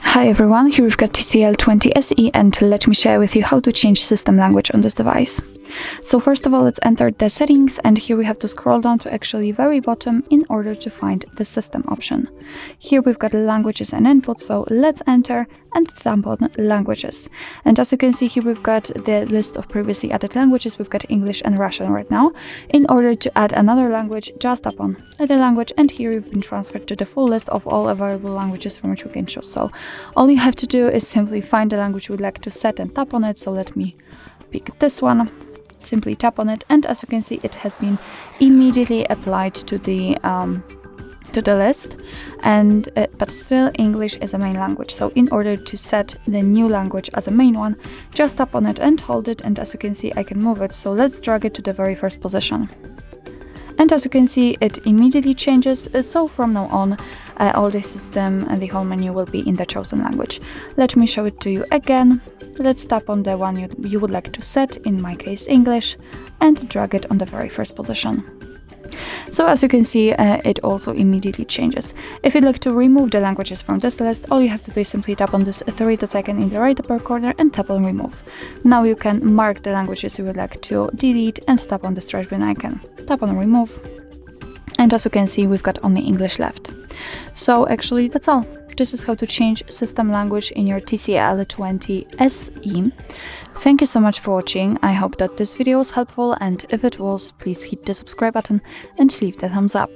Hi everyone, here we've got TCL 20 SE and let me share with you how to change system language on this device. So first of all, let's enter the settings, and here we have to scroll down to actually very bottom in order to find the system option. Here we've got languages and input, so let's enter and tap on languages. And as you can see here, we've got the list of previously added languages. We've got English and Russian right now. In order to add another language, just tap on add a language, and here you've been transferred to the full list of all available languages from which we can choose. So all you have to do is simply find the language you would like to set and tap on it. So let me pick this one. Simply tap on it, and as you can see, it has been immediately applied to the list, and but still English is a main language. So in order to set the new language as a main one, just tap on it and hold it, and as you can see, I can move it. So let's drag it to the very first position. And as you can see, it immediately changes. So from now on, all the system and the whole menu will be in the chosen language. Let me show it to you again. Let's tap on the one you would like to set, in my case English, and drag it on the very first position. So as you can see, it also immediately changes. If you'd like to remove the languages from this list, all you have to do is simply tap on this 3-dot icon in the right upper corner and tap on remove. Now you can mark the languages you would like to delete and tap on the trash bin icon. Tap on remove, and as you can see, we've got only English left. So actually that's all. This is how to change system language in your TCL 20 SE. Thank you so much for watching. I hope that this video was helpful, and if it was, please hit the subscribe button and leave the thumbs up.